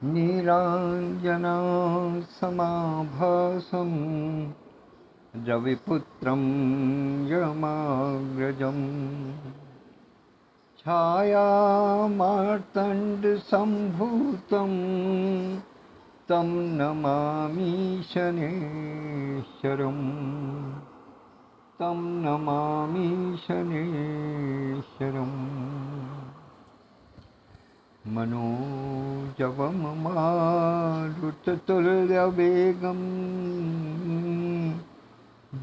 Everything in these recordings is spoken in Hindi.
नीलाञ्जनं समाभासं रविपुत्रं यमाग्रजं छायामार्तण्डसम्भूतं तं नमामि शनेश्वरं तं नमामि शनेश्वरम् मनोजवं मारुततुल्यवेगं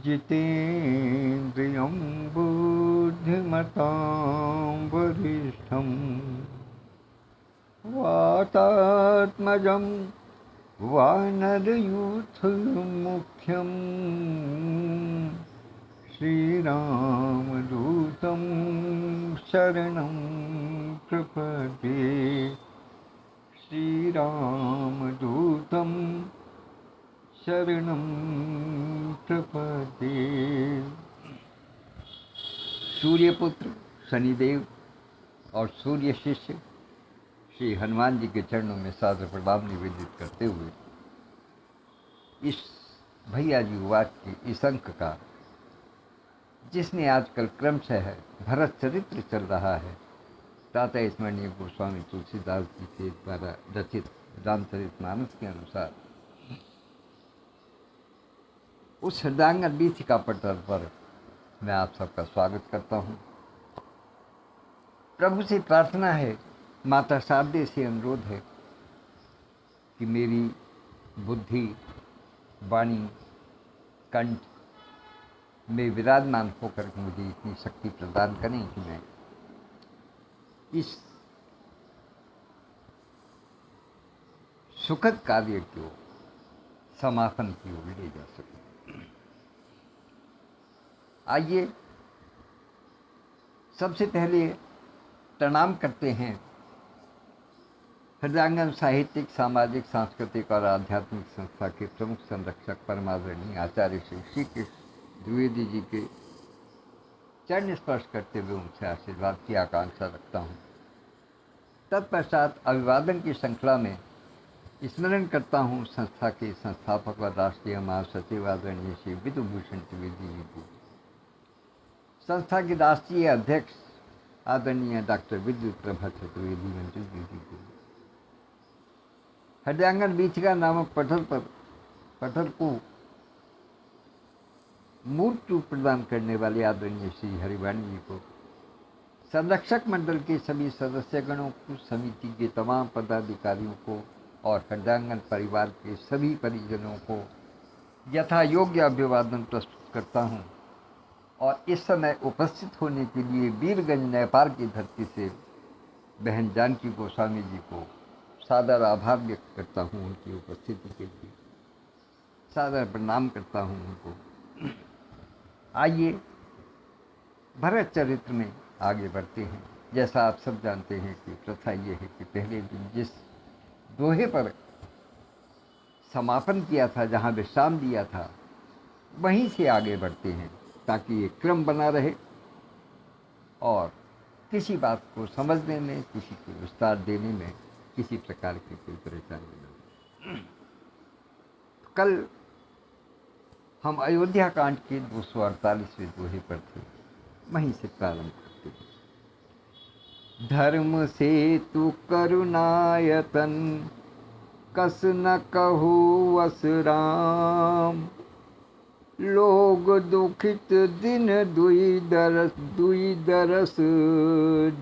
जितेन्द्रियं बुद्धिमतां वरिष्ठं वातात्मजं वानरयूथमुख्यं श्रीरामदूतं शरणं प्रपद्ये श्रीरामदूतं शरणं प्रपद्ये। सूर्यपुत्र शनिदेव और सूर्य शिष्य श्री हनुमान जी के चरणों में सादर प्रणाम निवेदित करते हुए इस भैया जी वाच के इस अंक का, जिसने आजकल क्रमशः भरत चरित्र चल रहा है, ताता स्मरणीय गोस्वामी तुलसीदास जी के द्वारा रचित रामचरितमानस के अनुसार उस हृदयांगन बीथिका पटल पर मैं आप सबका स्वागत करता हूँ। प्रभु से प्रार्थना है, माता शारदे से अनुरोध है कि मेरी बुद्धि, वाणी, कंठ में विराजमान होकर मुझे इतनी शक्ति प्रदान करें कि मैं इस सुखद कार्य को समापन की ओर ले जा सकूं। आइए सबसे पहले प्रणाम करते हैं हृदयांगन साहित्यिक, सामाजिक, सांस्कृतिक और आध्यात्मिक संस्था के प्रमुख संरक्षक परमादरणीय आचार्य श्री कृष्ण द्विवेदी जी के चरण स्पर्श करते हुए उनसे आशीर्वाद की आकांक्षा रखता हूँ। तत्पश्चात अभिवादन की श्रृंखला में स्मरण करता हूँ संस्था के संस्थापक व राष्ट्रीय महासचिव आदरणीय श्री विधुभूषण द्विवेदी जी को, संस्था के राष्ट्रीय अध्यक्ष आदरणीय डॉक्टर विद्युत प्रभा चतुर्वेदी मंजू जी को, हृदयांगन बीथिका नामक पटल को मूर्त रूप प्रदान करने वाले आदरणीय श्री हरिवाणी जी को, संरक्षक मंडल के सभी सदस्यगणों को, समिति के तमाम पदाधिकारियों को और हृदयांगन परिवार के सभी परिजनों को यथा योग्य अभिवादन प्रस्तुत करता हूँ और इस समय उपस्थित होने के लिए वीरगंज नेपाल की धरती से बहन जानकी गोस्वामी जी को सादर आभार व्यक्त करता हूँ। उनकी उपस्थिति के लिए सादर प्रणाम करता हूँ उनको। आइए भरत चरित्र में आगे बढ़ते हैं। जैसा आप सब जानते हैं कि प्रथा ये है कि पहले दिन जिस दोहे पर समापन किया था, जहाँ विश्राम दिया था, वहीं से आगे बढ़ते हैं ताकि ये क्रम बना रहे और किसी बात को समझने में, किसी को विस्तार देने में किसी प्रकार की कोई परेशानी न हो। कल हम अयोध्या कांड के 248वें दोहे पर थे, वहीं से प्रारंभ करते हैं। धर्म से तू करुणायतन कस न कहू वस राम, लोग दुखित दिन दुई दरस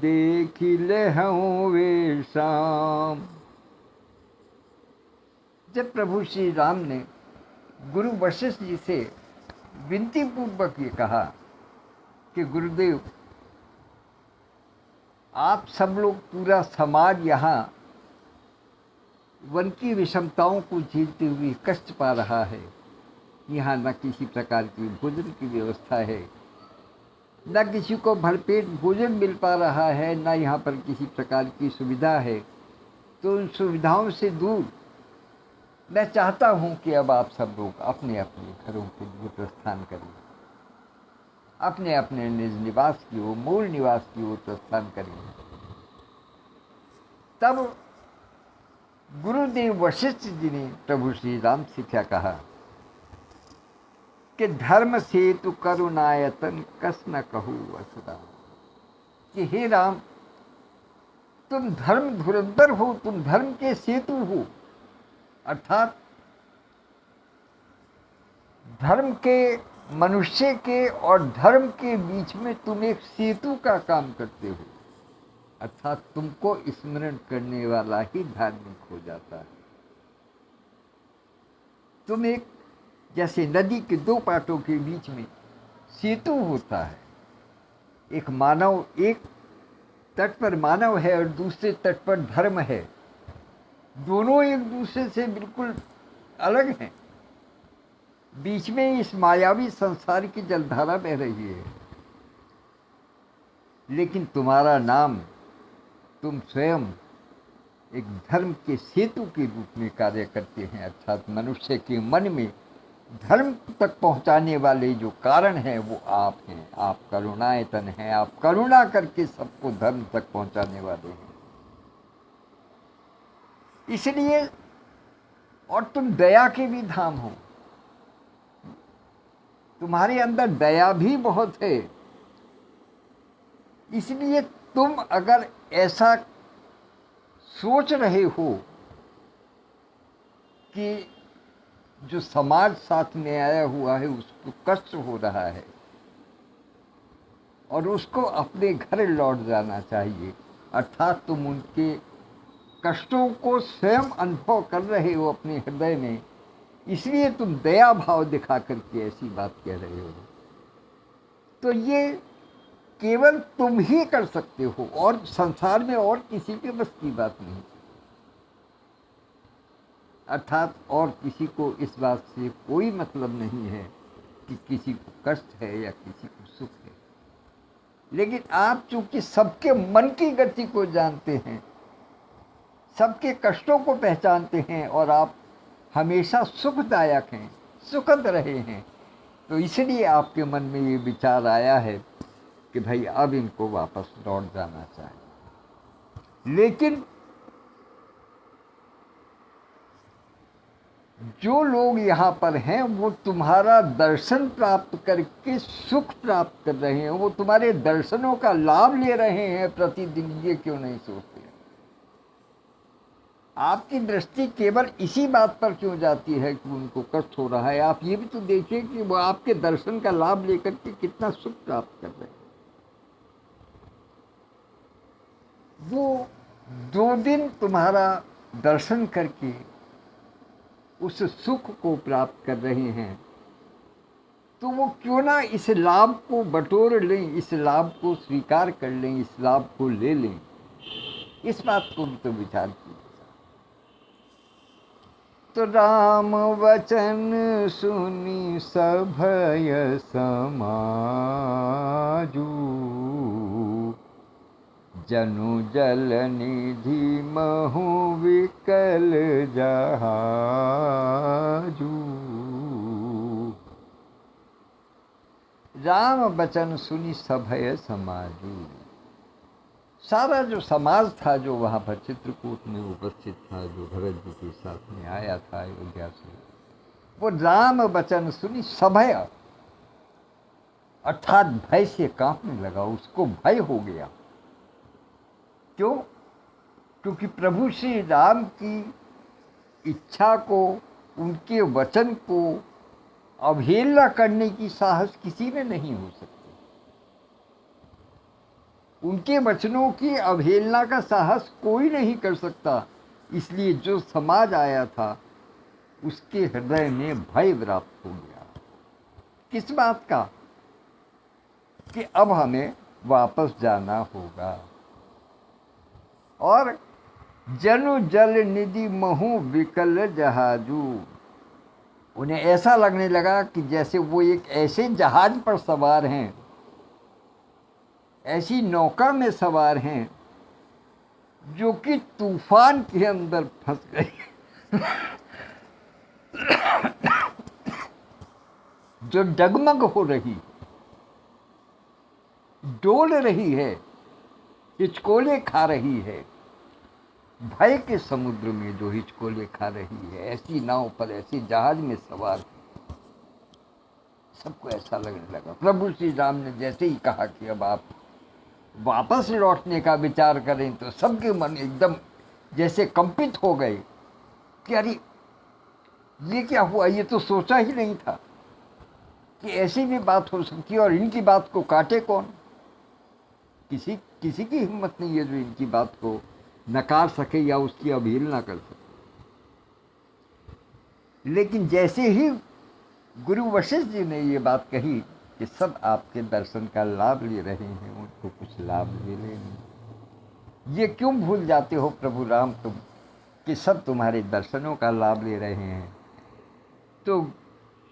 देखी लेहूं वे शाम। जब प्रभु श्री राम ने गुरु वशिष्ठ जी से विनती पूर्वक ये कहा कि गुरुदेव, आप सब लोग, पूरा समाज यहाँ वन की विषमताओं को झेलते हुए कष्ट पा रहा है, यहाँ न किसी प्रकार की भोजन की व्यवस्था है, न किसी को भरपेट भोजन मिल पा रहा है, न यहाँ पर किसी प्रकार की सुविधा है, तो उन सुविधाओं से दूर मैं चाहता हूँ कि अब आप सब लोग अपने अपने घरों के लिए प्रस्थान करें, अपने अपने निज निवास की ओर, मूल निवास की ओर प्रस्थान करें। तब गुरुदेव वशिष्ठ जी ने प्रभु श्री राम से क्या कहा कि धर्म सेतु करुणायतन कस न कहू असरा, कि हे राम तुम धर्म धुरंधर हो, तुम धर्म के सेतु हो, अर्थात धर्म के, मनुष्य के और धर्म के बीच में तुम एक सेतु का काम करते हो, अर्थात तुमको स्मरण करने वाला ही धार्मिक हो जाता है। तुम एक, जैसे नदी के दो पाटों के बीच में सेतु होता है, एक मानव, एक तट पर मानव है और दूसरे तट पर धर्म है, दोनों एक दूसरे से बिल्कुल अलग हैं, बीच में इस मायावी संसार की जलधारा बह रही है, लेकिन तुम्हारा नाम, तुम स्वयं एक धर्म के सेतु के रूप में कार्य करते हैं, अर्थात मनुष्य के मन में धर्म तक पहुंचाने वाले जो कारण हैं वो आप हैं, आप करुणायतन हैं, आप करुणा करके सबको धर्म तक पहुंचाने वाले हैं। इसलिए, और तुम दया के भी धाम हो, तुम्हारे अंदर दया भी बहुत है, इसलिए तुम अगर ऐसा सोच रहे हो कि जो समाज साथ में आया हुआ है उसको कष्ट हो रहा है और उसको अपने घर लौट जाना चाहिए, अर्थात तुम उनके कष्टों को स्वयं अनुभव कर रहे हो अपने हृदय में, इसलिए तुम दया भाव दिखा करके ऐसी बात कह रहे हो, तो ये केवल तुम ही कर सकते हो और संसार में और किसी के बस की बात नहीं, अर्थात और किसी को इस बात से कोई मतलब नहीं है कि किसी को कष्ट है या किसी को सुख है, लेकिन आप चूंकि सबके मन की गति को जानते हैं, सबके कष्टों को पहचानते हैं और आप हमेशा सुखदायक हैं, सुखद रहे हैं, तो इसलिए आपके मन में ये विचार आया है कि भाई अब इनको वापस लौट जाना चाहिए। लेकिन जो लोग यहाँ पर हैं वो तुम्हारा दर्शन प्राप्त करके सुख प्राप्त कर रहे हैं, वो तुम्हारे दर्शनों का लाभ ले रहे हैं प्रतिदिन, ये क्यों नहीं सोचते? आपकी दृष्टि केवल इसी बात पर क्यों जाती है कि उनको कष्ट हो रहा है? आप ये भी तो देखिए कि वो आपके दर्शन का लाभ लेकर के कितना सुख प्राप्त कर रहे हैं। वो 2 दिन तुम्हारा दर्शन करके उस सुख को प्राप्त कर रहे हैं, तो वो क्यों ना इस लाभ को बटोर लें, इस लाभ को स्वीकार कर लें, इस लाभ को ले लें। इस बात को भी तो विचार कीजिए। तो राम वचन सुनी सभय समाजू, जनु जल निधि महु विकल जहाजू। राम वचन सुनी सभय समाजू, सारा जो समाज था जो वहाँ पर चित्रकूट में उपस्थित था, जो भरत जी के साथ में आया था अयोध्या से, वो राम वचन सुनी सभय अर्थात भय से कांपने लगा, उसको भय हो गया। क्यों? क्योंकि प्रभु श्री राम की इच्छा को, उनके वचन को अवहेलना करने की साहस किसी में नहीं हो सकती। उनके वचनों की अवहेलना का साहस कोई नहीं कर सकता। इसलिए जो समाज आया था उसके हृदय में भय व्याप्त हो गया। किस बात का? कि अब हमें वापस जाना होगा। और जनु जल निधि महु विकल जहाजू, उन्हें ऐसा लगने लगा कि जैसे वो एक ऐसे जहाज पर सवार हैं, ऐसी नौका में सवार हैं जो कि तूफान के अंदर फंस गई जो डगमग हो रही, डोल रही है, हिचकोले खा रही है, भय के समुद्र में जो हिचकोले खा रही है, ऐसी नाव पर, ऐसी जहाज में सवार। सबको ऐसा लगने लगा। प्रभु श्री राम ने जैसे ही कहा कि अब आप वापस लौटने का विचार करें, तो सबके मन एकदम जैसे कंपित हो गए कि अरे ये क्या हुआ, ये तो सोचा ही नहीं था कि ऐसी भी बात हो सकती है, और इनकी बात को काटे कौन। किसी किसी की हिम्मत नहीं है जो इनकी बात को नकार सके या उसकी अवहेलना कर सके। लेकिन जैसे ही गुरु वशिष्ठ जी ने ये बात कही कि सब आपके दर्शन का लाभ ले रहे हैं, उनको कुछ लाभ ले लेने। ये क्यों भूल जाते हो प्रभु राम तुम कि सब तुम्हारे दर्शनों का लाभ ले रहे हैं। तो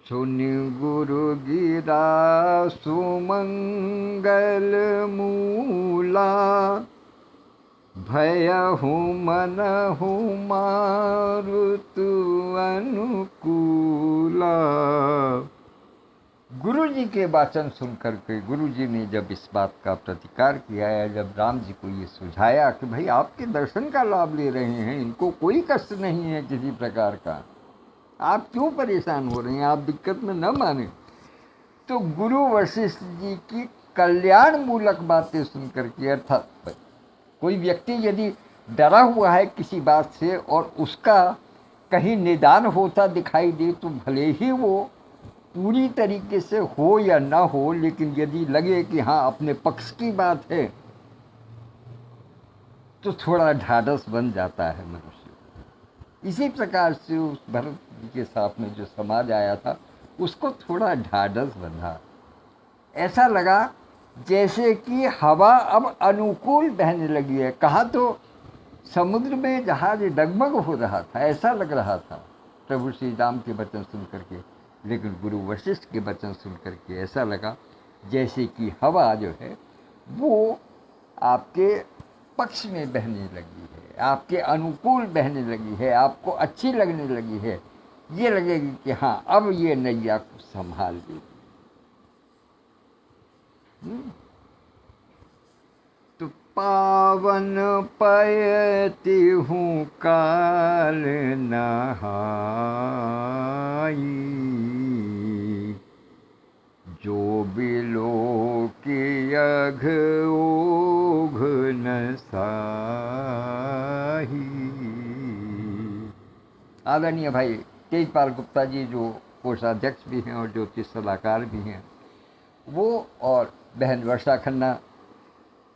सुनि गुरु गिरा सुमंगल मूला, भयहु मनहु मारुतु अनुकूला। गुरु जी के वाचन सुनकर के गुरु जी ने जब इस बात का प्रतिकार किया है, जब राम जी को ये सुझाया कि भाई आपके दर्शन का लाभ ले रहे हैं, इनको कोई कष्ट नहीं है किसी प्रकार का, आप क्यों परेशान हो रहे हैं, आप दिक्कत में न माने। तो गुरु वशिष्ठ जी की कल्याण मूलक बातें सुनकर के, अर्थात कोई व्यक्ति यदि डरा हुआ है किसी बात से और उसका कहीं निदान होता दिखाई दे, तो भले ही वो पूरी तरीके से हो या ना हो, लेकिन यदि लगे कि हाँ अपने पक्ष की बात है, तो थोड़ा ढाढ़स बन जाता है मनुष्य। इसी प्रकार से उस भरत जी के साथ में जो समाज आया था, उसको थोड़ा ढाढ़स बंधा। ऐसा लगा जैसे कि हवा अब अनुकूल बहने लगी है। कहाँ तो समुद्र में जहाज डगमग हो रहा था, ऐसा लग रहा था प्रभु श्री राम के वचन सुन करके। लेकिन गुरु वशिष्ठ के वचन सुन करके ऐसा लगा जैसे कि हवा जो है वो आपके पक्ष में बहने लगी है, आपके अनुकूल बहने लगी है, आपको अच्छी लगने लगी है। ये लगेगी कि हाँ अब ये नैया को संभाल लेगी। तो पावन पयति हूँ काल नहाई, जो बिलो के अघ ओघ न साही। आदरणीय भाई तेजपाल गुप्ता जी जो कोषाध्यक्ष भी हैं और ज्योतिष सलाहकार भी हैं, वो और बहन वर्षा खन्ना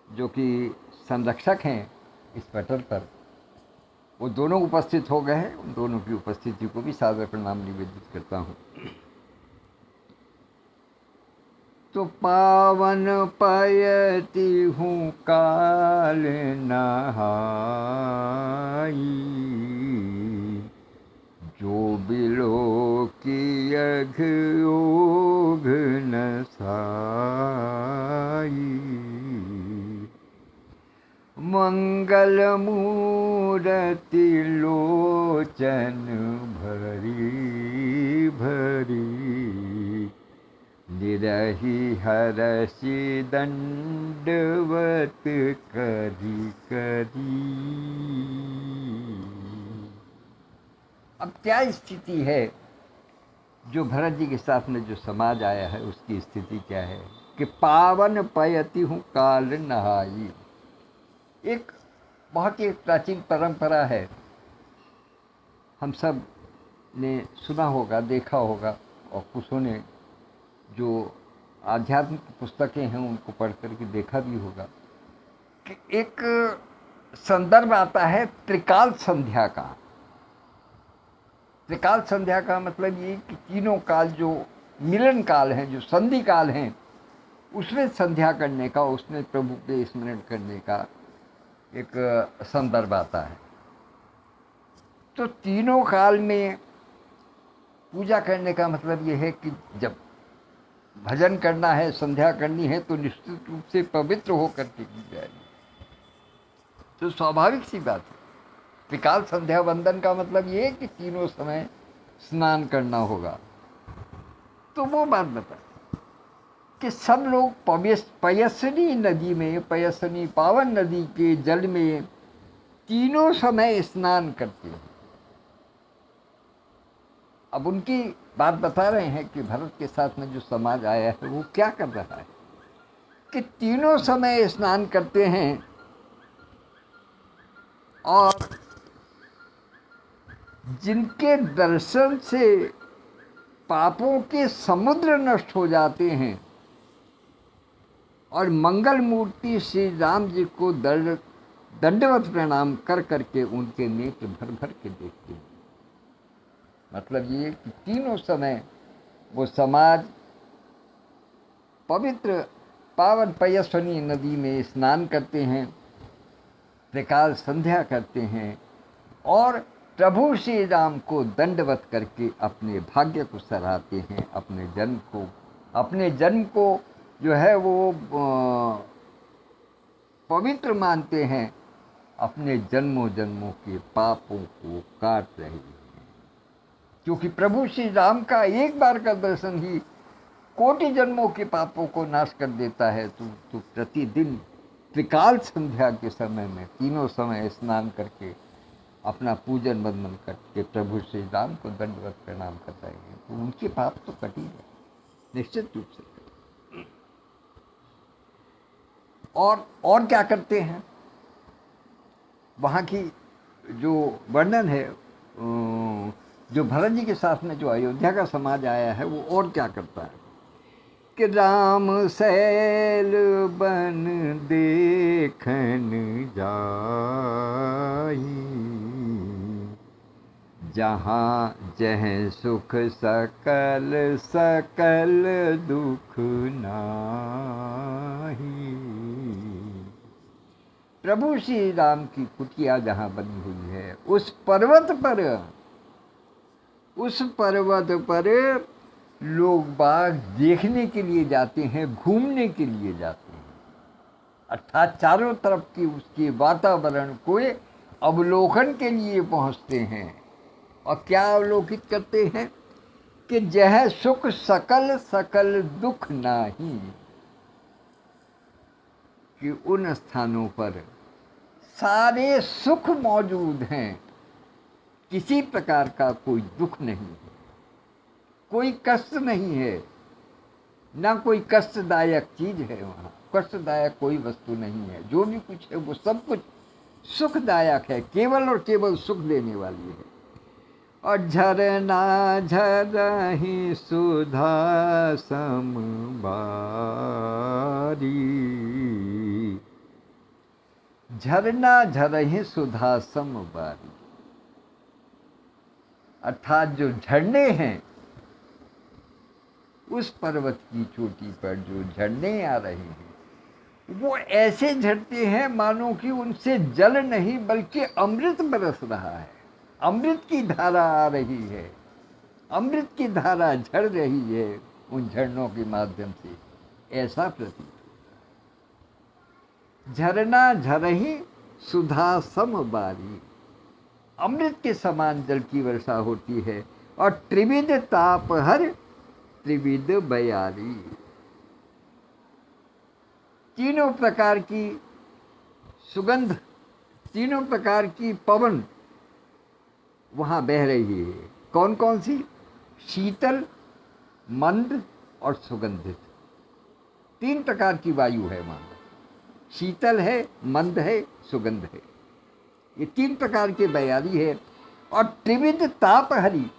जो कि संरक्षक हैं इस पटल पर, वो दोनों उपस्थित हो गए हैं। उन दोनों की उपस्थिति को भी सादर प्रणाम निवेदित करता हूँ। तो पावन पयति हूँ काल नहाई, जो बिलो की अघ ओघ न साई। मंगल मूरति लोचन भरी भरी, निरहि हरषि दंडवत करी करी। अब क्या स्थिति है जो भरत जी के साथ में जो समाज आया है, उसकी स्थिति क्या है कि पावन पयति हूँ काल नहाई। एक बहुत ही प्राचीन परंपरा है, हम सब ने सुना होगा, देखा होगा, और कुछों ने जो आध्यात्मिक पुस्तकें हैं उनको पढ़ करके देखा भी होगा कि एक संदर्भ आता है त्रिकाल संध्या का। त्रिकाल संध्या का मतलब ये कि तीनों काल जो मिलन काल हैं, जो संधि काल हैं, उसमें संध्या करने का, उसमें प्रभु के स्मरण करने का एक संदर्भ आता है। तो तीनों काल में पूजा करने का मतलब ये है कि जब भजन करना है, संध्या करनी है, तो निश्चित रूप से पवित्र होकर के की जाएगी। तो स्वाभाविक सी बात है। त्रिकाल संध्या वंदन का मतलब ये है कि तीनों समय स्नान करना होगा। तो वो बात बता कि सब लोग पयस्विनी नदी में, पयस्विनी पावन नदी के जल में तीनों समय स्नान करते हैं। अब उनकी बात बता रहे हैं कि भारत के साथ में जो समाज आया है वो क्या कर रहा है कि तीनों समय स्नान करते हैं और जिनके दर्शन से पापों के समुद्र नष्ट हो जाते हैं और मंगल मूर्ति श्री राम जी को दंडवत प्रणाम कर करके उनके नेत्र भर भर के देखते हैं। मतलब ये कि तीनों समय वो समाज पवित्र पावन पयस्विनी नदी में स्नान करते हैं, त्रिकाल संध्या करते हैं और प्रभु श्री राम को दंडवत करके अपने भाग्य को सराहते हैं, अपने जन्म को जो है वो पवित्र मानते हैं, अपने जन्मों जन्मों के पापों को काट रहे हैं। क्योंकि प्रभु श्री राम का एक बार का दर्शन ही कोटि जन्मों के पापों को नाश कर देता है। तो प्रतिदिन त्रिकाल संध्या के समय में तीनों समय स्नान करके अपना पूजन वंदन करके प्रभु श्री राम को दंडवत प्रणाम कर रहे हैं, तो उनके पाप तो कट ही गए, निश्चित रूप से। और क्या करते हैं, वहाँ की जो वर्णन है, जो भरत जी के साथ में जो अयोध्या का समाज आया है वो और क्या करता है कि राम सैल बन देखन जाई, जहाँ जह सुख सकल सकल दुख नाही। प्रभु श्री राम की कुटिया जहाँ बनी हुई है उस पर्वत पर लोग बाग देखने के लिए जाते हैं, घूमने के लिए जाते हैं, अर्थात चारों तरफ की उसके वातावरण को अवलोकन के लिए पहुंचते हैं। और क्या अवलोकित करते हैं कि जह सुख सकल सकल दुख नाही, कि उन स्थानों पर सारे सुख मौजूद हैं, किसी प्रकार का कोई दुख नहीं है, कोई कष्ट नहीं है, ना कोई कष्टदायक चीज है, वहाँ कष्टदायक कोई वस्तु नहीं है। जो भी कुछ है वो सब कुछ सुखदायक है, केवल और केवल सुख देने वाली है। और झरना झरहि सुधा समबारी, झरना झरहि सुधा समबारी, अर्थात जो झरने हैं उस पर्वत की चोटी पर जो झरने आ रहे हैं वो ऐसे झरते हैं मानो कि उनसे जल नहीं बल्कि अमृत बरस रहा है, अमृत की धारा आ रही है, अमृत की धारा झड़ रही है उन झरनों के माध्यम से, ऐसा प्रतीत। झरना झरहि सुधा समबारी, अमृत के समान जल की वर्षा होती है। और त्रिविध ताप हर त्रिविध बयारी, तीनों प्रकार की सुगंध, तीनों प्रकार की पवन वहाँ बह रही है। कौन कौन सी? शीतल, मंद और सुगंधित, तीन प्रकार की वायु है वहाँ। शीतल है, मंद है, सुगंध है, ये तीन प्रकार के बयारी है। और त्रिविध ताप हरी,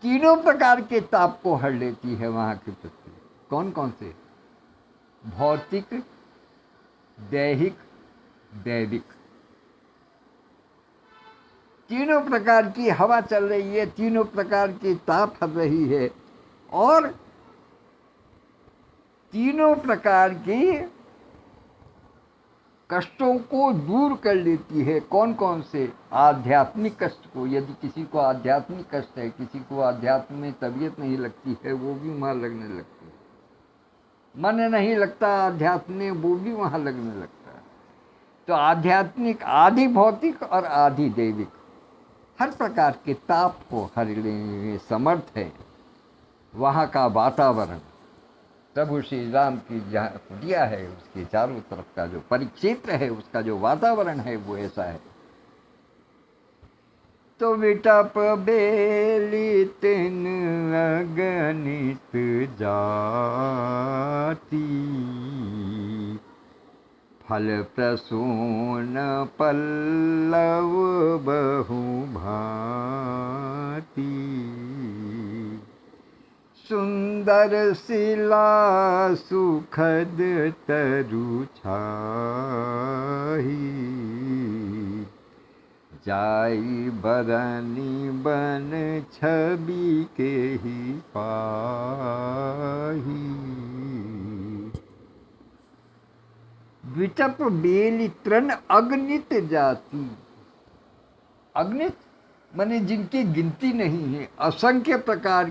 तीनों प्रकार के ताप को हर लेती है वहाँ की पृथ्वी। कौन कौन से? भौतिक, दैहिक, दैविक, तीनों प्रकार की हवा चल रही है, तीनों प्रकार की ताप हर रही है और तीनों प्रकार की कष्टों को दूर कर लेती है। कौन कौन से? आध्यात्मिक कष्ट को, यदि किसी को आध्यात्मिक कष्ट है, किसी को आध्यात्म में तबीयत नहीं लगती है, वो भी वहाँ लगने लगती है। मन नहीं लगता आध्यात्म में, वो भी वहाँ लगने लगता है। तो आध्यात्मिक, आधि भौतिक और आधि दैविक, हर प्रकार के ताप को हर लेने में समर्थ है वहाँ का वातावरण। प्रभु श्री राम की जहाँ कुटिया है उसके चारों तरफ का जो परिक्षेत्र है, उसका जो वातावरण है वो ऐसा है तो विटप बेली तिन अगणित जाति, फल प्रसून पल्लव बहु भांति, सुंदर शिला सुखद तरु छाही, जाई बरनी बन छवि के ही पाही। विटप बेली तृण अगणित जाति, अगणित माने जिनकी गिनती नहीं है, असंख्य प्रकार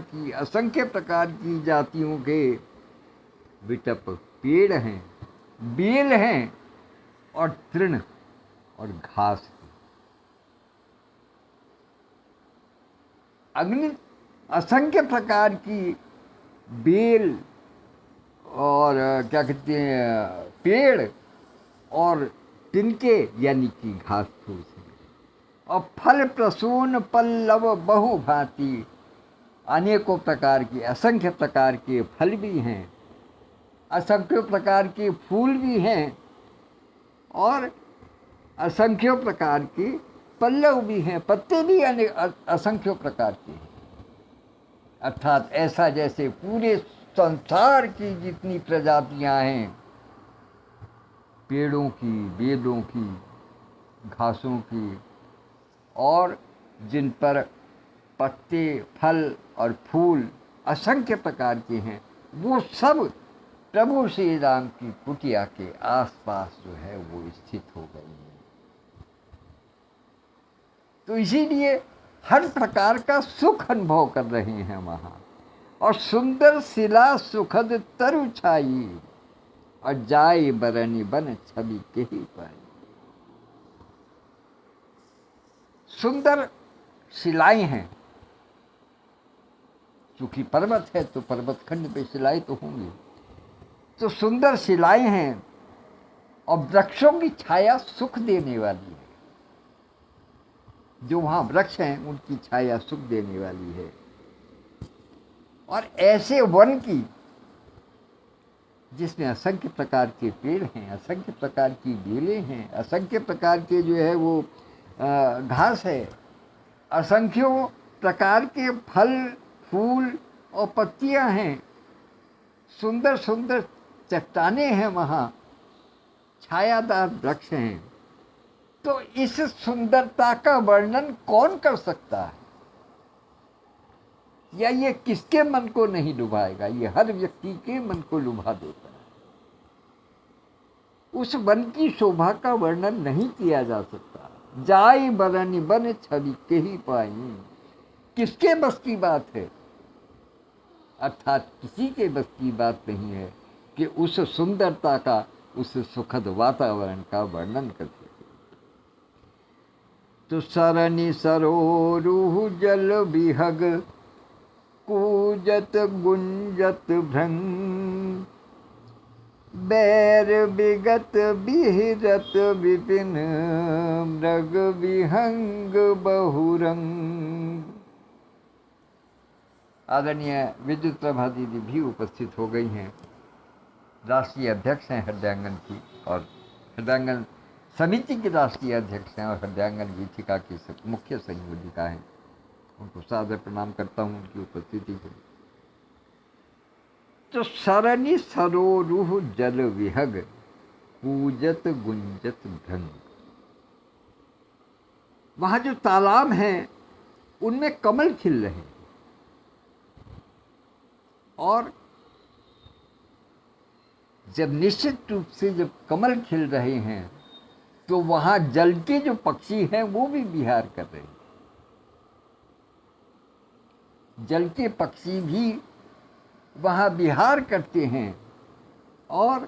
की जातियों के विटप पेड़ हैं, बेल हैं और तृण और घास। अग्नि असंख्य प्रकार की बेल और क्या कहते हैं पेड़ और तिनके यानी कि घास फूस है। और फल प्रसून पल्लव बहु भांति, अनेकों प्रकार के असंख्य प्रकार के फल भी हैं, असंख्य प्रकार के फूल भी हैं और असंख्य प्रकार के पल्लव भी हैं, पत्ते भी असंख्य प्रकार के हैं। अर्थात ऐसा जैसे पूरे संसार की जितनी प्रजातियां हैं, पेड़ों की, बेलों की, घासों की और जिन पर पत्ते, फल और फूल असंख्य प्रकार के हैं, वो सब प्रभु श्री राम की कुटिया के आसपास जो है वो स्थित हो गई हैं। तो इसीलिए हर प्रकार का सुख अनुभव कर रहे हैं वहाँ। और सुंदर शिला सुखद तरु छाई, और जाई बरनी बन छवि के ही पाई। सुंदर शिलाएं हैं, चूंकि पर्वत है तो पर्वत खंड पे शिलाएं तो होंगी, तो सुंदर शिलाएं हैं और वृक्षों की छाया सुख देने वाली है। जो वहाँ वृक्ष हैं उनकी छाया सुख देने वाली है। और ऐसे वन की जिसमें असंख्य प्रकार के पेड़ हैं, असंख्य प्रकार की बेलें हैं, असंख्य प्रकार के जो है वो घास है, असंख्यों प्रकार के फल, फूल और पत्तियां हैं, सुंदर सुंदर चट्टानें हैं, वहाँ छायादार वृक्ष हैं। तो इस सुंदरता का वर्णन कौन कर सकता है? या ये किसके मन को नहीं लुभाएगा? ये हर व्यक्ति के मन को लुभा देता है। उस वन की शोभा का वर्णन नहीं किया जा सकता। जाई बरनी बन छवि के ही पाई, किसके बस की बात है? अर्थात किसी के बस की बात नहीं है कि उस सुंदरता का, उस सुखद वातावरण का वर्णन कर सके। तो सरनि सरोरुह जल विहग, कूजत गुंजत भ्रंग, बैर विगत बिहरत विपिन, मृग विहंग बहुरंग। आदरणीय विद्युत प्रभा दीदी भी उपस्थित हो गई हैं। राष्ट्रीय अध्यक्ष हैं हृदयांगन की, और हृदयांगन समिति की राष्ट्रीय अध्यक्ष हैं, और हृदयांगन गीतिका की मुख्य संयोजिका हैं। उनको सादर प्रणाम करता हूँ उनकी उपस्थिति को। तो सरनि सरोरुह जल विहग, कूजत गुंजत भ्रंग। वहाँ जो तालाब हैं उनमें कमल खिल रहे हैं, और जब निश्चित रूप से जब कमल खिल रहे हैं तो वहाँ जल के जो पक्षी हैं वो भी विहार कर रहे हैं। जल के पक्षी भी वहाँ विहार करते हैं और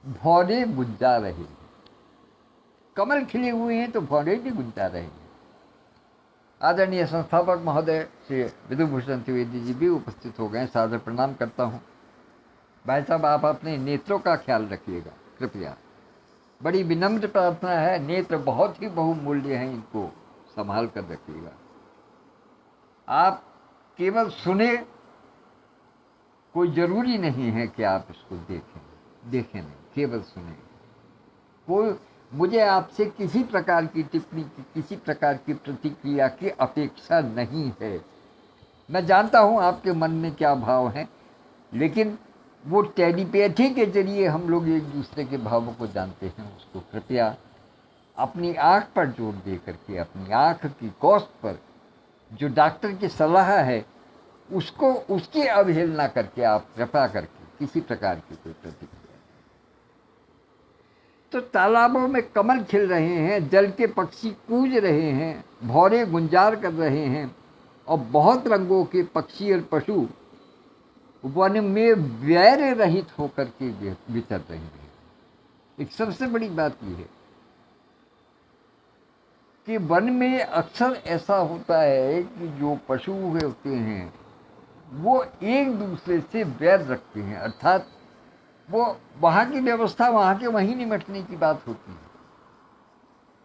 भौरे गुंजा रहे हैं। कमल खिले हुए हैं तो भौरे भी गुंजा रहे हैं। आदरणीय संस्थापक महोदय श्री विधुभूषण त्रिवेदी जी भी उपस्थित हो गए, सादर प्रणाम करता हूँ। भाई साहब, आप अपने नेत्रों का ख्याल रखिएगा कृपया, बड़ी विनम्र प्रार्थना है। नेत्र बहुत ही बहुमूल्य हैं, इनको संभाल कर रखिएगा। आप केवल सुने, कोई ज़रूरी नहीं है कि आप इसको देखें नहीं, केवल सुने। कोई मुझे आपसे किसी प्रकार की टिप्पणी की, किसी प्रकार की प्रतिक्रिया की अपेक्षा नहीं है। मैं जानता हूँ आपके मन में क्या भाव हैं, लेकिन वो टेलीपैथी के जरिए हम लोग एक दूसरे के भावों को जानते हैं। उसको कृपया अपनी आँख पर जोर दे करके, अपनी आँख की कौस्त पर जो डॉक्टर की सलाह है उसको, उसकी अवहेलना करके आप कृपा करके किसी प्रकार की कोई प्रतिक्रिया। तो तालाबों में कमल खिल रहे हैं, जल के पक्षी कूज रहे हैं, भौरे गुंजार कर रहे हैं, और बहुत रंगों के पक्षी और पशु वन में वैर रहित होकर के विचर रहे हैं। एक सबसे बड़ी बात यह है कि वन में अक्सर ऐसा होता है कि जो पशु होते हैं वो एक दूसरे से वैर रखते हैं, अर्थात वो वहाँ की व्यवस्था वहाँ के वहीं निमटने की बात होती है।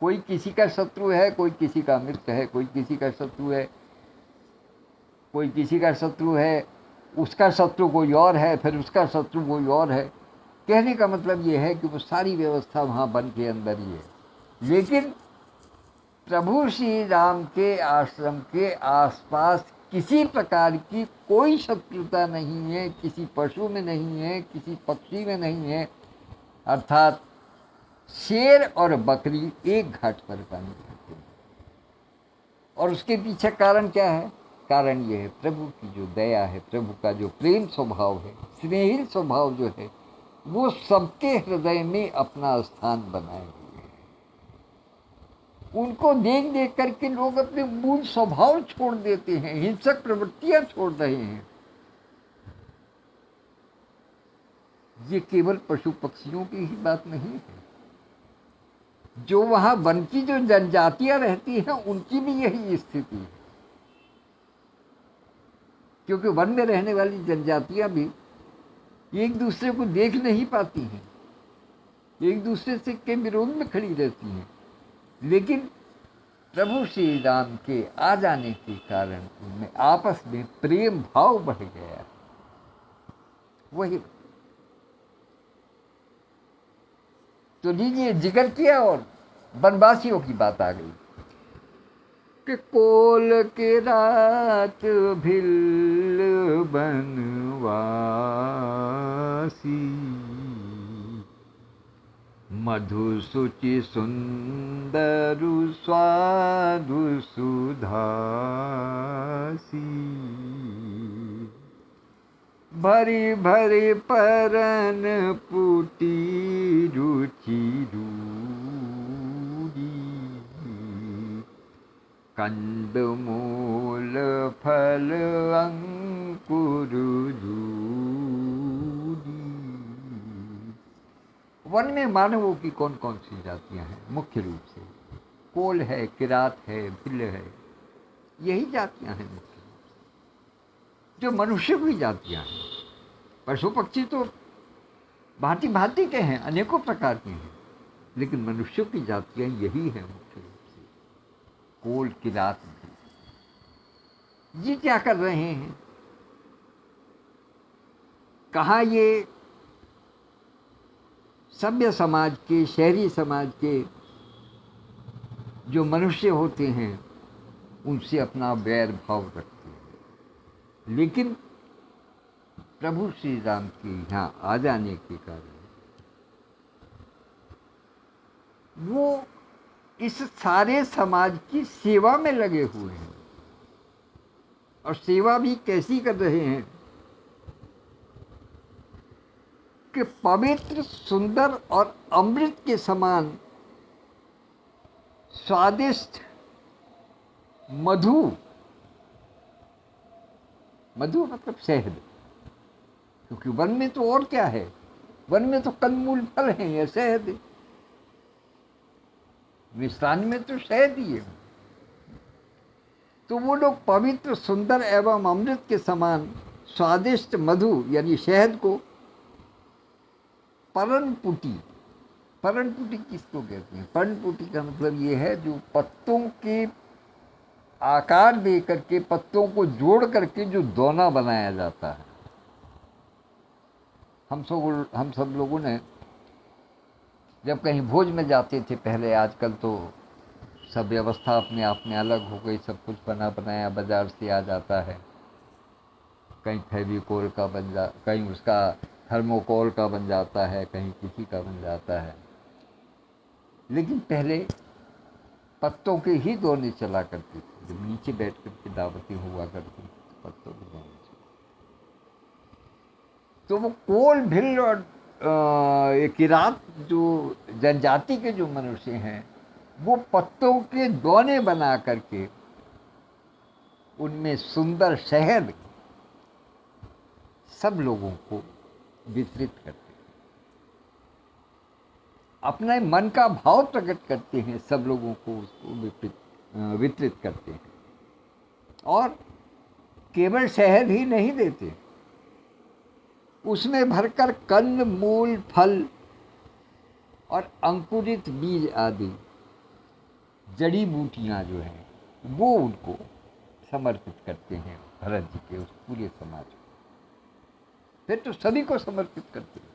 कोई किसी का शत्रु है, कोई किसी का मित्र है, कोई किसी का शत्रु है, कोई किसी का शत्रु है, उसका शत्रु कोई और है, फिर उसका शत्रु कोई और है। कहने का मतलब ये है कि वो सारी व्यवस्था वहाँ वन के अंदर ही है। लेकिन प्रभु श्री राम के आश्रम के आसपास किसी प्रकार की कोई शत्रुता नहीं है, किसी पशु में नहीं है, किसी पक्षी में नहीं है। अर्थात शेर और बकरी एक घाट पर पानी खाते हैं। और उसके पीछे कारण क्या है? कारण ये है प्रभु की जो दया है, प्रभु का जो प्रेम स्वभाव है, स्नेहिल स्वभाव जो है, वो सबके हृदय में अपना स्थान बनाए हुए है। उनको देख देख करके लोग अपने मूल स्वभाव छोड़ देते हैं, हिंसक प्रवृत्तियां छोड़ रहे हैं। ये केवल पशु पक्षियों की ही बात नहीं है, जो वहां वन की जो जनजातियां रहती हैं उनकी भी यही स्थिति है। क्योंकि वन में रहने वाली जनजातियां भी एक दूसरे को देख नहीं पाती हैं, एक दूसरे से के विरोध में खड़ी रहती हैं। लेकिन प्रभु श्री राम के आ जाने के कारण उनमें आपस में प्रेम भाव बढ़ गया। वही तो लीजिए, जिक्र किया और वनवासियों की बात आ गई कि कोल के रात भिल बनवासी, मधु सुचि सुंदरु स्वादु सुधासी, भरी भरी परन पुटी रुचि रूडी, कंद मूल फल अंकुर जूडी। वन में मानवों की कौन कौन सी जातियां हैं? मुख्य रूप से कोल है, किरात है, भिल्ल है, यही जातियां हैं मुख्य रूप से, जो मनुष्य की जातियां हैं। पशु पक्षी तो भांति भांति के हैं, अनेकों प्रकार के हैं, लेकिन मनुष्यों की जातियां यही हैं मुख्य रूप से, कोल किरात भिल्ल। ये क्या कर रहे हैं? कहाँ ये सभ्य समाज के, शहरी समाज के जो मनुष्य होते हैं उनसे अपना वैर भाव रखते हैं। लेकिन प्रभु श्री राम के यहाँ आ जाने के कारण वो इस सारे समाज की सेवा में लगे हुए हैं। और सेवा भी कैसी कर रहे हैं कि पवित्र, सुंदर और अमृत के समान स्वादिष्ट मधु, मधु मतलब शहद, क्योंकि वन में तो और क्या है, वन में तो कंदमूल फल हैं या शहद है, मिष्टान में तो शहद ही है। तो वो लोग पवित्र, सुंदर एवं अमृत के समान स्वादिष्ट मधु यानी शहद को पर्णपुटी, पर्णपुटी किसको कहते हैं? पर्णपुटी का मतलब ये है जो पत्तों के आकार दे करके, पत्तों को जोड़ करके जो दोना बनाया जाता है, हम सब लोगों ने जब कहीं भोज में जाते थे पहले, आजकल तो सब व्यवस्था अपने आप में अलग हो गई, सब कुछ बना बनाया बाजार से आ जाता है, कहीं फेविकोल का कहीं उसका थर्मोकोल का बन जाता है, कहीं किसी का बन जाता है। लेकिन पहले पत्तों के ही दोने चला करते थे। जब नीचे बैठ करके दावतें हुआ करती तो पत्तों के दोने चला, तो वो कोल भिल और किरात जो जनजाति के जो मनुष्य हैं, वो पत्तों के दोने बना करके उनमें सुंदर शहद सब लोगों को वितरित करते हैं, अपने मन का भाव प्रकट करते हैं, सब लोगों को उसको वितरित करते हैं। और केवल शहद ही नहीं देते, उसमें भरकर कंद मूल फल और अंकुरित बीज आदि जड़ी बूटियां जो हैं वो उनको समर्पित करते हैं भरत जी के उस पूरे समाज को। फिर तो सभी को समर्पित करते हैं।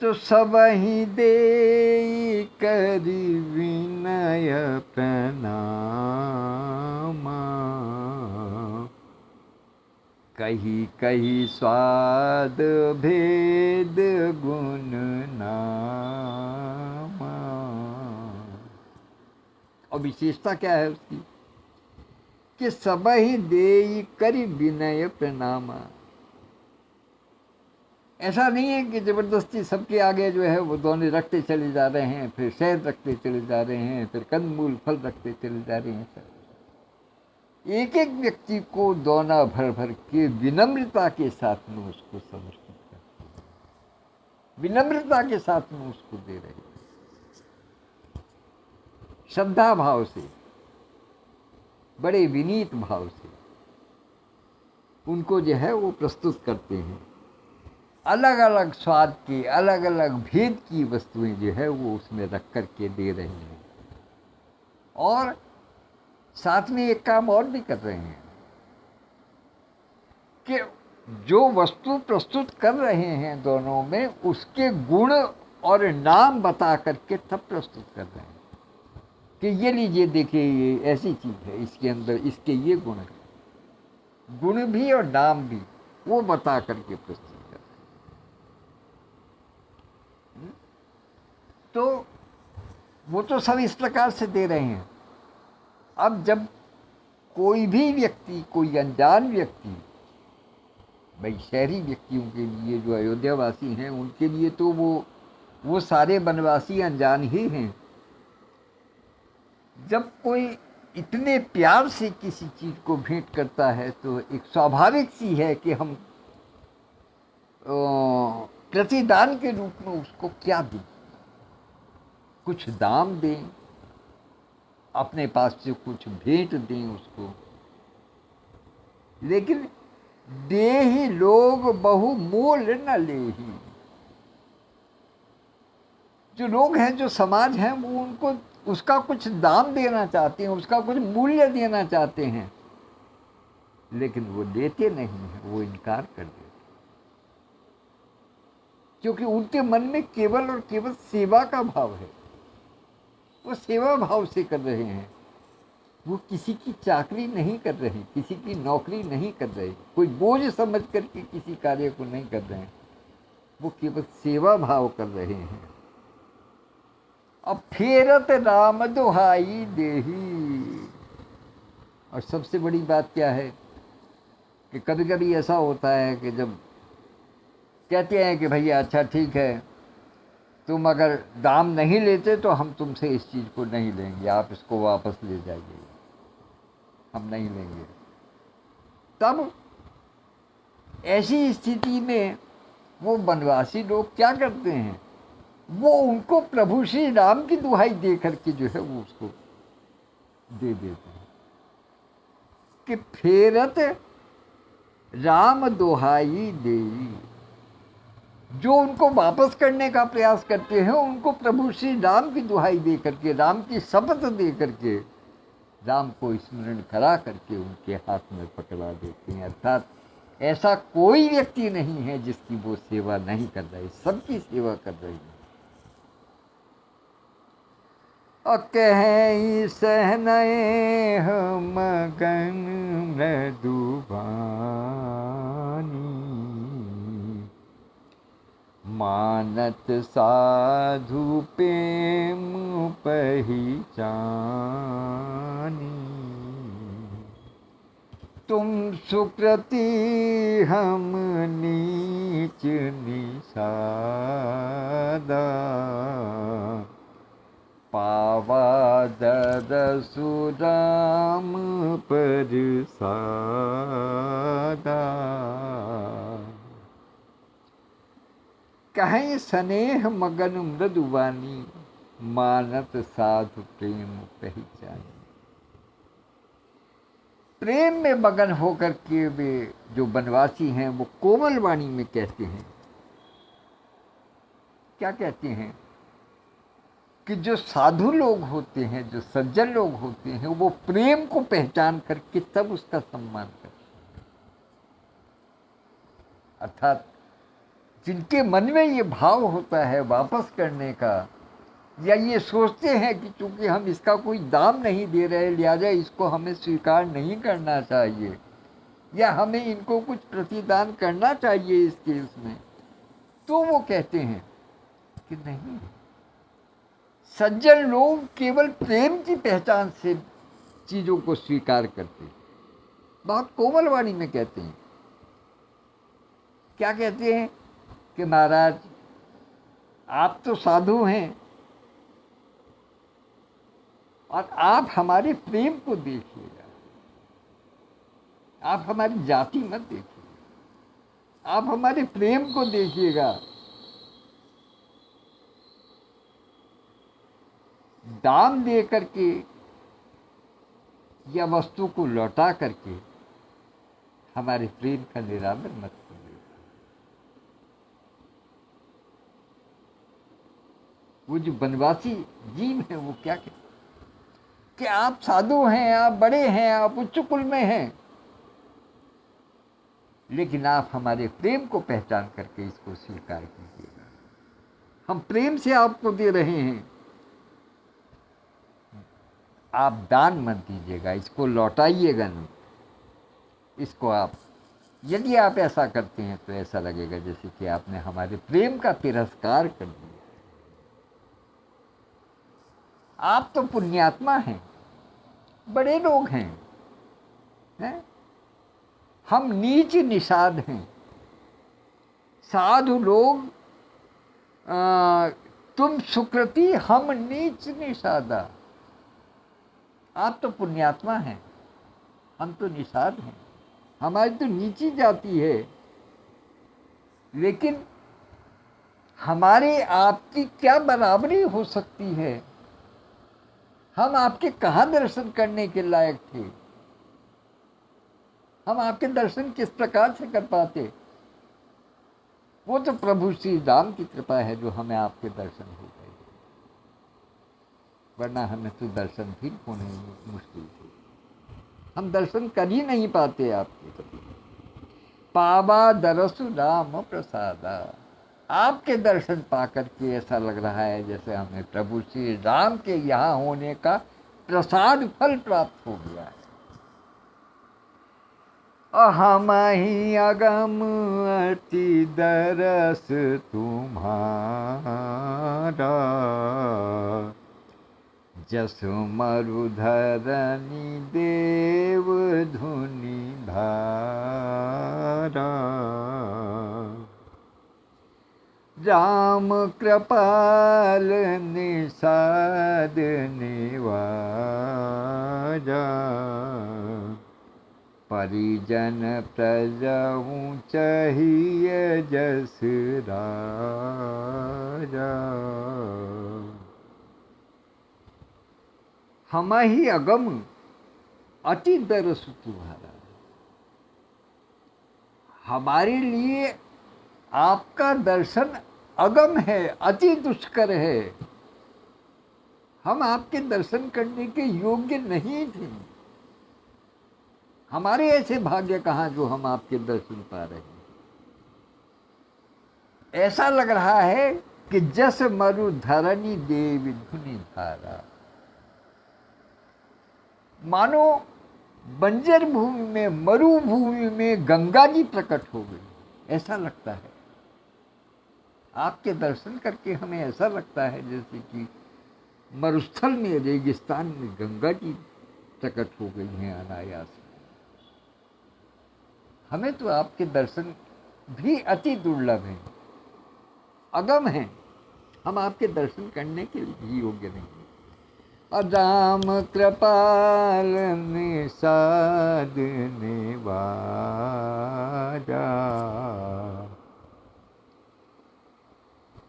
तो सबहि देई करि विनय प्रणामा, कही कही स्वाद भेद गुण नामा। और विशेषता क्या है उसकी कि सबहि देई करि विनय प्रणामा। ऐसा नहीं है कि जबरदस्ती सबके आगे जो है वो दोने रखते चले जा रहे हैं, फिर शहद रखते चले जा रहे हैं, फिर कंदमूल फल रखते चले जा रहे हैं। सब एक एक व्यक्ति को दोना भर भर के विनम्रता के साथ में उसको समर्पित करते हैं, विनम्रता के साथ में उसको दे रहे हैं, श्रद्धा भाव से, बड़े विनीत भाव से उनको जो है वो प्रस्तुत करते हैं। अलग अलग स्वाद की, अलग अलग भेद की वस्तुएं जो है वो उसमें रख कर के दे रहे हैं। और साथ में एक काम और भी कर रहे हैं कि जो वस्तु प्रस्तुत कर रहे हैं दोनों में, उसके गुण और नाम बता करके तब प्रस्तुत कर रहे हैं कि ये लीजिए, देखिए ये ऐसी चीज़ है, इसके अंदर इसके ये गुण है, गुण भी और नाम भी वो बता करके प्रस्तुत कर रहे हैं। तो वो तो सब इस प्रकार से दे रहे हैं। अब जब कोई भी व्यक्ति, कोई अनजान व्यक्ति, भाई शहरी व्यक्तियों के लिए, जो अयोध्या वासी हैं, उनके लिए तो वो सारे वनवासी अनजान ही हैं। जब कोई इतने प्यार से किसी चीज़ को भेंट करता है तो एक स्वाभाविक सी है कि हम प्रतिदान के रूप में उसको क्या दें, कुछ दाम दें, अपने पास से कुछ भेंट दें उसको। लेकिन देहि लोग बहु मोल न लेहि। जो लोग हैं, जो समाज है, वो उनको उसका कुछ दाम देना चाहते हैं, उसका कुछ मूल्य देना चाहते हैं, लेकिन वो देते नहीं हैं, वो इनकार कर देते, क्योंकि उनके मन में केवल और केवल सेवा का भाव है। वो सेवा भाव से कर रहे हैं, वो किसी की चाकरी नहीं कर रहे, किसी की नौकरी नहीं कर रहे, कोई बोझ समझ करके किसी कार्य को नहीं कर रहे हैं, वो केवल सेवा भाव कर रहे हैं। अब फेरत राम दुहाई देही। और सबसे बड़ी बात क्या है कि कभी कभी ऐसा होता है कि जब कहते हैं कि भैया अच्छा ठीक है, तुम अगर दाम नहीं लेते तो हम तुमसे इस चीज़ को नहीं लेंगे, आप इसको वापस ले जाइए, हम नहीं लेंगे। तब ऐसी स्थिति में वो वनवासी लोग क्या करते हैं, वो उनको प्रभु श्री राम की दुहाई दे करके जो है वो उसको दे देते हैं कि फेरत राम दुहाई देई। जो उनको वापस करने का प्रयास करते हैं उनको प्रभु श्री राम की दुहाई दे करके, राम की शपथ दे करके, राम को स्मरण करा करके उनके हाथ में पकड़ा देते हैं। अर्थात ऐसा कोई व्यक्ति नहीं है जिसकी वो सेवा नहीं कर रहे, सबकी सेवा कर रही है। कहीं सहनए मगन मृदुबानी, मानत साधु प्रेम पहचानी, तुम सुकृति हम नीच निषादा, पावा दरसु राम परसादा। कहीं स्नेह मगन मृदुवानी, मानत साधु प्रेम पहचानी। प्रेम में मगन होकर के वे जो बनवासी हैं वो कोमल वाणी में कहते हैं, क्या कहते हैं कि जो साधु लोग होते हैं, जो सज्जन लोग होते हैं, वो प्रेम को पहचान करके तब उसका सम्मान करते हैं। अर्थात जिनके मन में ये भाव होता है वापस करने का, या ये सोचते हैं कि चूंकि हम इसका कोई दाम नहीं दे रहे लिहाजा इसको हमें स्वीकार नहीं करना चाहिए, या हमें इनको कुछ प्रतिदान करना चाहिए इस केस में, तो वो कहते हैं कि नहीं, सज्जन लोग केवल प्रेम की पहचान से चीज़ों को स्वीकार करते हैं। बहुत कोमल वाणी में कहते हैं। क्या कहते हैं कि महाराज आप तो साधु हैं और आप हमारे प्रेम को देखिएगा, आप हमारी जाति मत देखिएगा, आप हमारे प्रेम को देखिएगा। दाम दे करके या वस्तु को लौटा करके हमारे प्रेम का निरादर मत कीजिएगा। वो जो बनवासी जीव है वो क्या कहते कि आप साधु हैं, आप बड़े हैं, आप उच्च कुल में हैं, लेकिन आप हमारे प्रेम को पहचान करके इसको स्वीकार कीजिएगा। हम प्रेम से आपको दे रहे हैं, आप दान मत दीजिएगा, इसको लौटाइएगा नहीं। इसको आप, यदि आप ऐसा करते हैं तो ऐसा लगेगा जैसे कि आपने हमारे प्रेम का तिरस्कार कर दिया। आप तो पुण्यात्मा हैं, बड़े लोग हैं, हम नीच निषाद हैं। साधु लोग तुम सुकृति हम नीच निषादा। आप तो पुण्यात्मा हैं, हम तो निषाद हैं, हमारी तो नीची जाति है, लेकिन हमारे आपकी क्या बराबरी हो सकती है? हम आपके कहाँ दर्शन करने के लायक थे? हम आपके दर्शन किस प्रकार से कर पाते? वो तो प्रभु श्री राम की कृपा है जो हमें आपके दर्शन हो गए, वरना हमें तो दर्शन भी होने मुश्किल थे। हम दर्शन कर ही नहीं पाते आपके कभी। पावा दरसु राम प्रसादा। आपके दर्शन पाकर के ऐसा लग रहा है जैसे हमें प्रभु श्री राम के यहाँ होने का प्रसाद फल प्राप्त हो गया है। हम ही अगम अति दरस तुम्हारा, जसु मरुधरनी देव धुनि धारा। राम कृपाल निषाद निवाजा, परिजन प्रजहु चाहिए जस राजा। हम ही अगम अति दरस तुम्हारा। हमारे लिए आपका दर्शन अगम है, अति दुष्कर है। हम आपके दर्शन करने के योग्य नहीं थे। हमारे ऐसे भाग्य कहाँ जो हम आपके दर्शन पा रहे हैं। ऐसा लग रहा है कि जस मरु धरणी देवी धुनि धारा, मानो बंजर भूमि में, मरुभूमि में गंगा जी प्रकट हो गई, ऐसा लगता है। आपके दर्शन करके हमें ऐसा लगता है जैसे कि मरुस्थल में, रेगिस्तान में गंगा जी प्रकट हो गई हैं अनायास। हमें तो आपके दर्शन भी अति दुर्लभ हैं, अगम हैं। हम आपके दर्शन करने के भी योग्य नहीं। और राम कृपाल निषाद निवाजा।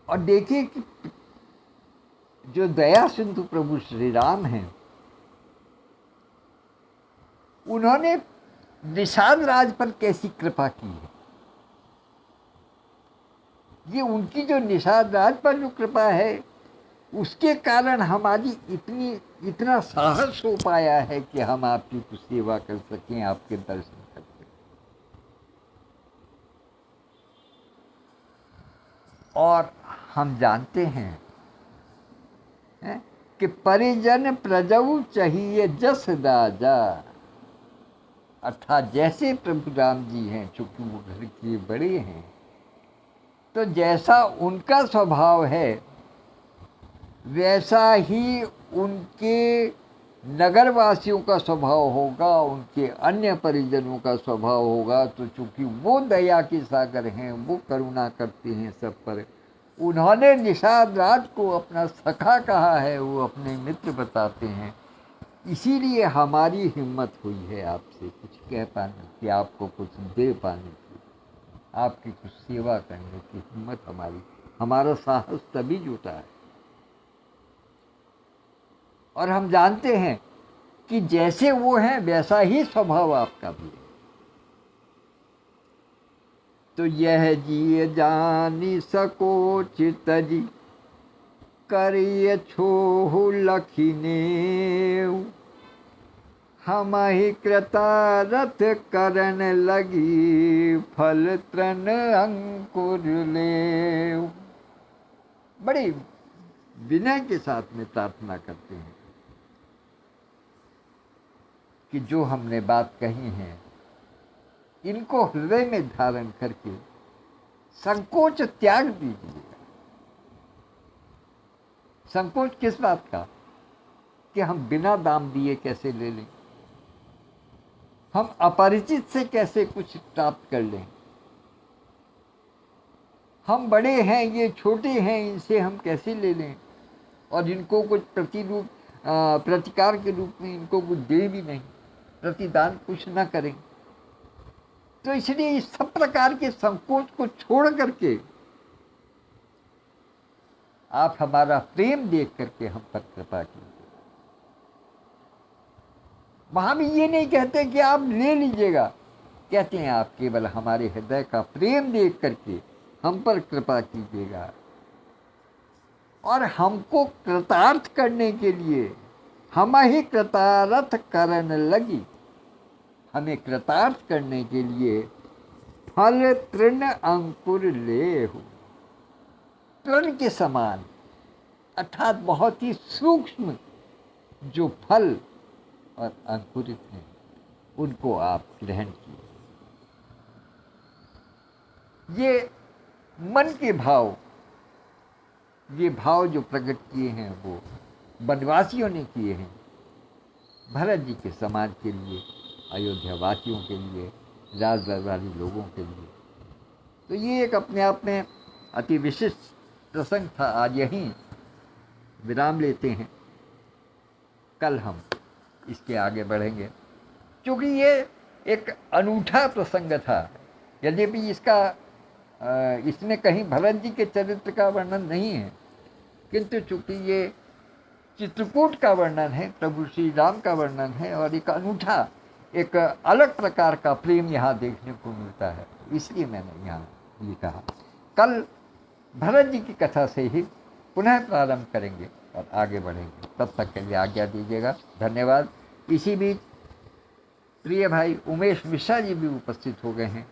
और देखिए कि जो दया सिंधु प्रभु श्री राम हैं, उन्होंने निषाद राज पर कैसी कृपा की है। ये उनकी जो निषाद राज पर जो कृपा है, उसके कारण हमारी इतना साहस हो पाया है कि हम आपकी कुछ सेवा कर सकें, आपके दर्शन कर सकें। और हम जानते हैं कि परिजन प्रजऊ चाहिए जस राजा, अर्थात जैसे प्रभु राम जी हैं, चूंकि वो घर के बड़े हैं, तो जैसा उनका स्वभाव है वैसा ही उनके नगरवासियों का स्वभाव होगा, उनके अन्य परिजनों का स्वभाव होगा। तो चूंकि वो दया के सागर हैं, वो करुणा करते हैं सब पर, उन्होंने निषाद राज को अपना सखा कहा है, वो अपने मित्र बताते हैं। इसीलिए हमारी हिम्मत हुई है आपसे कुछ कह पाने की, आपको कुछ दे पाने की, आपकी कुछ सेवा करने की हिम्मत हमारा साहस तभी जुटा है। और हम जानते हैं कि जैसे वो हैं वैसा ही स्वभाव आपका भी है। तो यह जिय जानी सको चितजी, करिय छोहु लखिने, हम ही कृतारथ करन लगी, फल तृण अंकुर ले। बड़ी विनय के साथ में प्रार्थना करते हैं कि जो हमने बात कही है, इनको हृदय में धारण करके संकोच त्याग दीजिएगा। संकोच किस बात का? कि हम बिना दाम दिए कैसे ले लें, हम अपरिचित से कैसे कुछ प्राप्त कर लें, हम बड़े हैं, ये छोटे हैं, इनसे हम कैसे ले लें, और इनको कुछ प्रतिकार के रूप में इनको कुछ दे भी नहीं, प्रतिदान कुछ न करें। तो इसलिए इस सब प्रकार के संकोच को छोड़ करके आप हमारा प्रेम देख करके हम पर कृपा कीजिए। वहां भी ये नहीं कहते कि आप ले लीजिएगा, कहते हैं आप केवल हमारे हृदय का प्रेम देख करके हम पर कृपा कीजिएगा। और हमको कृतार्थ करने के लिए हम ही कृतार्थ करन लगी, हमें कृतार्थ करने के लिए फल तृण अंकुर ले हो, तृण के समान, अर्थात बहुत ही सूक्ष्म जो फल और अंकुरित हैं, उनको आप ग्रहण कीजिए। ये मन के भाव, ये भाव जो प्रकट किए हैं वो वनवासियों ने किए हैं, भरत जी के समाज के लिए, अयोध्या वासियों के लिए, राज दरबारी लोगों के लिए। तो ये एक अपने आप में अति विशिष्ट प्रसंग था। आज यहीं विराम लेते हैं, कल हम इसके आगे बढ़ेंगे, क्योंकि ये एक अनूठा प्रसंग था। यद्यपि इसमें कहीं भरत जी के चरित्र का वर्णन नहीं है, किंतु चूंकि ये चित्रकूट का वर्णन है, प्रभु श्री राम का वर्णन है, और एक अनूठा, एक अलग प्रकार का प्रेम यहाँ देखने को मिलता है, इसलिए मैंने यहाँ ये कहा। कल भरत जी की कथा से ही पुनः प्रारंभ करेंगे और आगे बढ़ेंगे। तब तक के लिए आज्ञा दीजिएगा। धन्यवाद। इसी बीच प्रिय भाई उमेश मिश्रा जी भी उपस्थित हो गए हैं,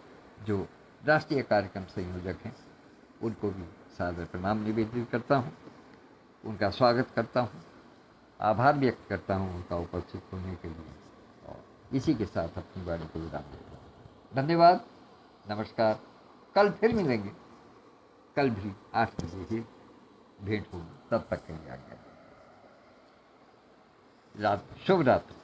जो राष्ट्रीय कार्यक्रम संयोजक हैं। उनको भी सादर प्रणाम निवेदित करता हूँ, उनका स्वागत करता हूँ, आभार व्यक्त करता हूँ उनका उपस्थित होने के लिए, और इसी के साथ अपनी वाणी को विराम देता हूँ। धन्यवाद, नमस्कार। कल फिर मिलेंगे, कल भी 8 बजे ही भेंट होगी। तब तक के लिए आज्ञा। शुभ रात्रि।